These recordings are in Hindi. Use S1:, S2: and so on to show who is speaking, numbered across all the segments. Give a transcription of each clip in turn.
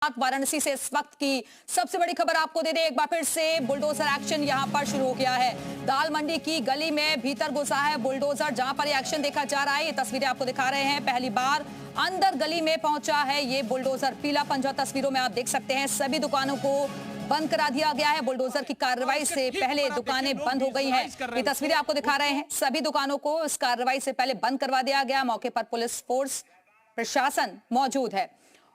S1: वाराणसी से इस वक्त की सबसे बड़ी खबर आपको दे दें। एक बार फिर से बुलडोजर एक्शन यहां पर शुरू हो गया है। दाल मंडी की गली में भीतर घुसा है बुलडोजर, जहां पर ये एक्शन देखा जा रहा है। ये तस्वीरें आपको दिखा रहे हैं। पहली बार अंदर गली में पहुंचा है ये बुलडोजर। पीला पंजा तस्वीरों में आप देख सकते हैं। सभी दुकानों को बंद करा दिया गया है। बुलडोजर की कार्रवाई से पहले दुकानें बंद हो गई हैं। ये तस्वीरें आपको दिखा रहे हैं। सभी दुकानों को इस कार्रवाई से पहले बंद करवा दिया गया। मौके पर पुलिस फोर्स, प्रशासन मौजूद है।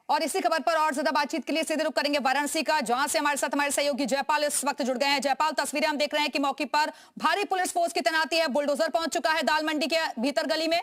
S1: और इसी खबर पर और ज्यादा बातचीत के लिए सीधे रुख करेंगे वाराणसी का, जहां से हमारे साथ हमारे सहयोगी जयपाल इस वक्त जुड़ गए हैं। जयपाल, तस्वीरें हम देख रहे हैं कि मौके पर भारी पुलिस फोर्स की तैनाती है। बुलडोजर पहुंच चुका है दाल मंडी के भीतर गली में।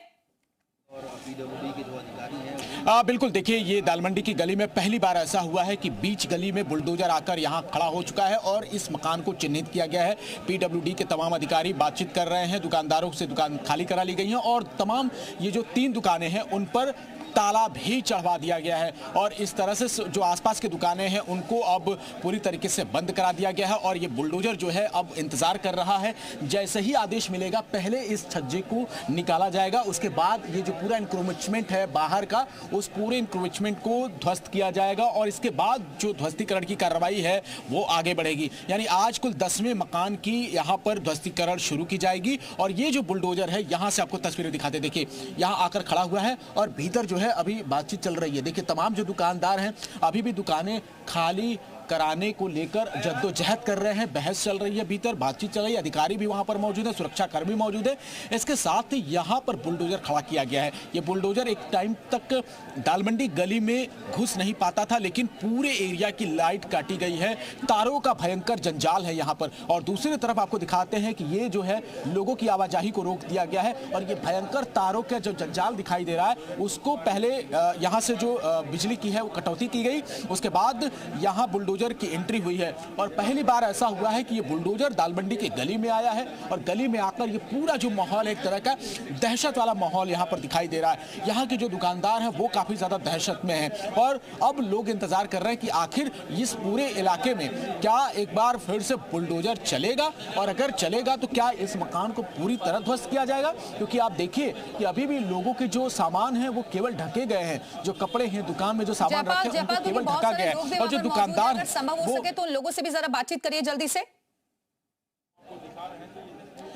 S2: और पीडब्ल्यूडी के जो अधिकारी हैं
S3: बिल्कुल, देखिए ये दाल मंडी की गली में पहली बार ऐसा हुआ है कि बीच गली में बुलडोजर आकर यहाँ खड़ा हो चुका है और इस मकान को चिन्हित किया गया है। पीडब्ल्यूडी के तमाम अधिकारी बातचीत कर रहे हैं। दुकानदारों से दुकान खाली करा ली गई है और तमाम ये जो 3 दुकानें हैं उन पर ताला भी चढ़वा दिया गया है और इस तरह से जो आसपास की दुकानें हैं उनको अब पूरी तरीके से बंद करा दिया गया है। और ये बुलडोजर जो है अब इंतजार कर रहा है, जैसे ही आदेश मिलेगा पहले इस छज्जे को निकाला जाएगा, उसके बाद ये जो पूरा इंक्रोचमेंट है बाहर का, उस पूरे इंक्रोचमेंट को ध्वस्त किया जाएगा और इसके बाद जो ध्वस्तीकरण की कार्रवाई है वो आगे बढ़ेगी। यानी आज कुल 10वें मकान की यहाँ पर ध्वस्तीकरण शुरू की जाएगी। और ये जो बुलडोजर है, यहाँ से आपको तस्वीरें दिखाते, देखिए यहाँ आकर खड़ा हुआ है और भीतर जो है अभी बातचीत चल रही है। देखिए तमाम जो दुकानदार हैं अभी भी दुकानें खाली कराने को लेकर जद्दोजहद कर रहे हैं। बहस चल रही है, भीतर बातचीत चल रही है। अधिकारी भी वहां पर मौजूद है, सुरक्षाकर्मी मौजूद है। इसके साथ ही यहां पर बुलडोजर खड़ा किया गया है। ये बुलडोजर एक टाइम तक दालमंडी गली में घुस नहीं पाता था, लेकिन पूरे एरिया की लाइट काटी गई है। तारों का भयंकर जंजाल है यहाँ पर। और दूसरी तरफ आपको दिखाते हैं कि ये जो है लोगों की आवाजाही को रोक दिया गया है और ये भयंकर तारों का जो जंजाल दिखाई दे रहा है उसको पहले यहाँ से जो बिजली की है वो कटौती की गई, उसके बाद यहाँ बुलडोजर की एंट्री हुई है। और पहली बार ऐसा हुआ है कि ये बुलडोजर दालमंडी की गली में आया है और गली में आकर ये पूरा जो माहौल है, एक तरह का दहशत वाला माहौल यहाँ पर दिखाई दे रहा है। यहाँ के जो दुकानदार हैं वो काफी ज्यादा दहशत में हैं और अब लोग इंतजार कर रहे हैं कि आखिर इस पूरे इलाके में क्या एक बार फिर से बुलडोजर चलेगा और अगर चलेगा तो क्या इस मकान को पूरी तरह ध्वस्त किया जाएगा। क्योंकि आप देखिए कि अभी भी लोगों के जो सामान है वो केवल ढके गए हैं, जो कपड़े हैं दुकान में जो सामान रखे हैं उनको केवल ढका गया है। और जो दुकानदार
S1: संभव हो सके तो उन लोगों से भी जरा बातचीत करिए जल्दी से।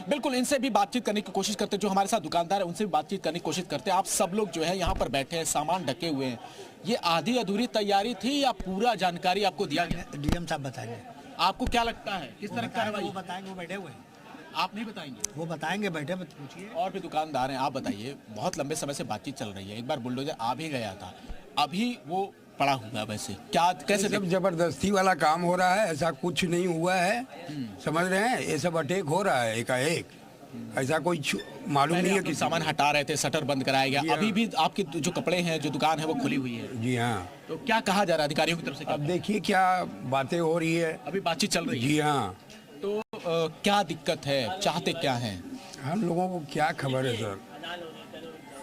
S3: बिल्कुल, इनसे भी बातचीत करने की कोशिश करते हैं। जो हमारे साथ दुकानदार है उनसे भी बातचीत करने की कोशिश करते हैं। आप सब लोग जो है यहाँ पर बैठे हैं, सामान ढके हुए हैं, ये आधी अधूरी तैयारी थी या पूरा जानकारी आपको दिया गया?
S2: डीएम साहब बताएंगे।
S3: आपको क्या लगता है किस तरह कार्रवाई?
S2: वो बताएंगे, वो बैठे हुए हैं।
S3: आप नहीं बताएंगे?
S2: वो बताएंगे, बैठे मत पूछिए।
S3: और भी दुकानदार हैं, आप बताइए। बहुत लंबे समय से बातचीत चल रही है, एक बार बुलडोजर आ भी गया था, अभी वो पड़ा हुआ है। वैसे क्या कैसे
S4: सब जबरदस्ती वाला काम हो रहा है, ऐसा कुछ नहीं हुआ है। समझ रहे हैं, ये सब अटैक हो रहा है एकाएक, ऐसा कोई मालूम नहीं है कि
S3: सामान हटा रहे थे, शटर बंद कराया गया। अभी भी आपके जो कपड़े हैं, जो दुकान है वो खुली हुई है।
S4: जी हाँ।
S3: तो क्या कहा जा रहा है अधिकारियों की तरफ से?
S4: अब देखिए क्या बातें हो रही है,
S3: अभी बातचीत चल रही है।
S4: जी हाँ।
S3: तो क्या दिक्कत है, चाहते क्या हैं?
S4: हम लोगों को क्या खबर है सर,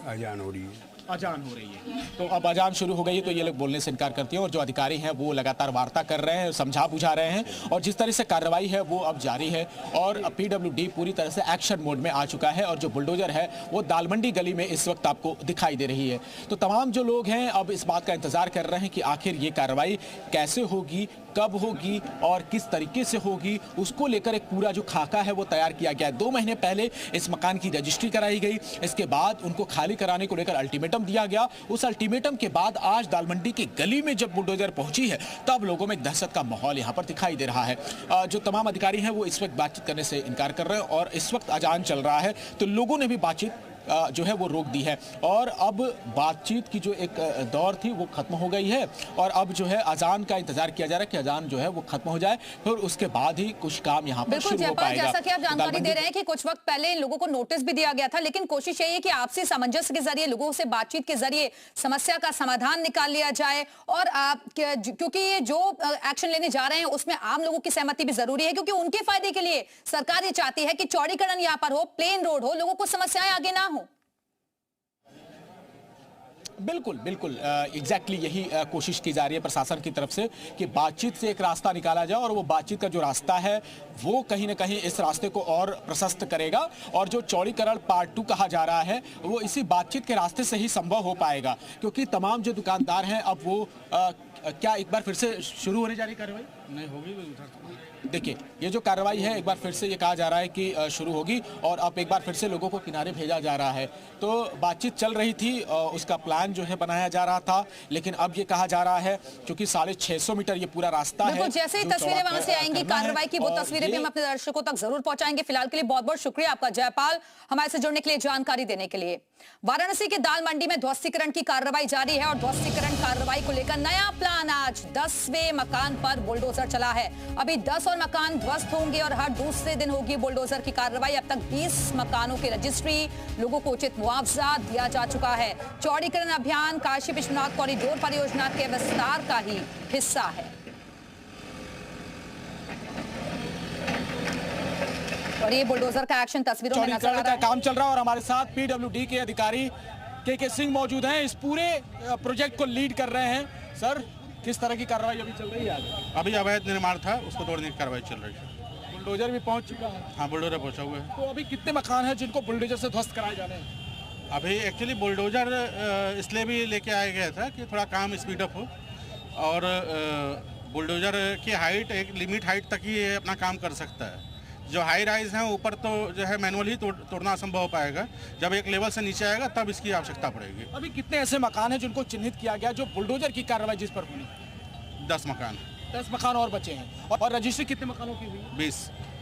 S4: अजान हो रही है।
S3: अजान हो रही है तो अब अजान शुरू हो गई है तो ये लोग बोलने से इनकार करती हैं और जो अधिकारी हैं वो लगातार वार्ता कर रहे हैं, समझा बुझा रहे हैं और जिस तरह से कार्रवाई है वो अब जारी है। और पीडब्ल्यूडी पूरी तरह से एक्शन मोड में आ चुका है और जो बुलडोजर है वो दालमंडी गली में इस वक्त आपको दिखाई दे रही है। तो तमाम जो लोग हैं अब इस बात का इंतजार कर रहे हैं कि आखिर ये कार्रवाई कैसे होगी, कब होगी और किस तरीके से होगी, उसको लेकर एक पूरा जो खाका है वो तैयार किया गया है। 2 महीने पहले इस मकान की रजिस्ट्री कराई गई, इसके बाद उनको खाली कराने को लेकर अल्टीमेटम दिया गया। उस अल्टीमेटम के बाद आज दालमंडी की गली में जब बुलडोजर पहुंची है तब लोगों में एक दहशत का माहौल यहां पर दिखाई दे रहा है। जो तमाम अधिकारी हैं वो इस वक्त बातचीत करने से इनकार कर रहे हैं और इस वक्त अजान चल रहा है तो लोगों ने भी बातचीत जो है वो रोक दी है और अब बातचीत की जो एक दौर थी वो खत्म हो गई है और अब जो है अजान का इंतजार किया जा रहा है कि अजान जो है वो खत्म हो जाए, फिर उसके बाद ही कुछ काम यहाँ पर शुरू हो पाएगा।
S1: जैसा कि आप जानकारी दे रहे हैं कि कुछ वक्त पहले इन लोगों को नोटिस भी दिया गया था, लेकिन कोशिश यही है कि आपसी सामंजस्य के जरिए, लोगों से बातचीत के जरिए समस्या का समाधान निकाल लिया जाए। और क्योंकि ये जो एक्शन लेने जा रहे हैं उसमें आम लोगों की सहमति भी जरूरी है, क्योंकि उनके फायदे के लिए सरकार ये चाहती है कि चौड़ीकरण यहाँ पर हो, प्लेन रोड हो, लोगों को समस्याएं आगे ना हो।
S3: बिल्कुल बिल्कुल एग्जैक्टली यही कोशिश की जा रही है प्रशासन की तरफ से कि बातचीत से एक रास्ता निकाला जाए और वो बातचीत का जो रास्ता है वो कहीं ना कहीं इस रास्ते को और प्रशस्त करेगा और जो चौड़ीकरण पार्ट 2 कहा जा रहा है वो इसी बातचीत के रास्ते से ही संभव हो पाएगा, क्योंकि तमाम जो दुकानदार हैं अब वो क्या एक बार फिर से शुरू होने जा रही कार्रवाई
S2: नहीं होगी।
S3: देखिए ये जो कार्रवाई है एक बार फिर से ये कहा जा रहा है कि शुरू होगी और अब एक बार फिर से लोगों को किनारे भेजा जा रहा है। तो बातचीत चल रही थी, उसका प्लान जो है बनाया जा रहा था, लेकिन अब ये कहा जा रहा है क्योंकि 650 मीटर ये पूरा रास्ता है।
S1: जैसे ही तस्वीरें वहां से आएंगी कार्रवाई की वो तस्वीरें भी हम अपने दर्शकों तक जरूर पहुंचाएंगे। फिलहाल के लिए बहुत बहुत शुक्रिया आपका जयपाल, हमारे से जुड़ने के लिए, जानकारी देने के लिए। वाराणसी के दाल मंडी में ध्वस्तीकरण की कार्रवाई जारी है और ध्वस्तीकरण कार्रवाई को लेकर नया प्लान। आज 10वें मकान पर बुलडोजर चला है। अभी 10 और मकान ध्वस्त होंगे और हर दूसरे दिन होगी बुलडोजर की कार्रवाई। अब तक 20 मकानों की रजिस्ट्री, लोगों को उचित मुआवजा दिया जा चुका है। चौड़ीकरण अभियान काशी विश्वनाथ कॉरिडोर परियोजना के विस्तार का ही हिस्सा है। और ये बुलडोजर का एक्शन तस्वीरों में नजर आ रहा है।
S3: काम चल रहा है और हमारे साथ पीडब्ल्यूडी के अधिकारी के सिंह मौजूद हैं, इस पूरे प्रोजेक्ट को लीड कर रहे हैं। सर, किस तरह की कार्रवाई अभी चल रही है?
S5: अभी अवैध निर्माण था, उसको तोड़ने की कार्रवाई चल रही है।
S3: बुलडोजर भी पहुंच चुका है?
S5: हाँ, बुलडोजर पहुंचा हुआ है।
S3: तो अभी कितने मकान हैं जिनको बुलडोजर से ध्वस्त कराए जाने हैं?
S5: अभी एक्चुअली बुलडोजर इसलिए भी लेके आया गया था कि थोड़ा काम स्पीडअप हो और बुलडोजर की हाइट एक लिमिट हाइट तक ही अपना काम कर सकता है। जो हाई राइज हैं ऊपर तो जो है मैनुअल ही तोड़ना असंभव हो पाएगा। जब एक लेवल से नीचे आएगा तब इसकी आवश्यकता पड़ेगी।
S3: अभी कितने ऐसे मकान हैं जिनको चिन्हित किया गया जो बुलडोजर की कार्रवाई जिस पर हुई?
S5: 10 मकान।
S3: 10 मकान और बचे हैं। और रजिस्ट्री कितने मकानों की हुई?
S5: 20।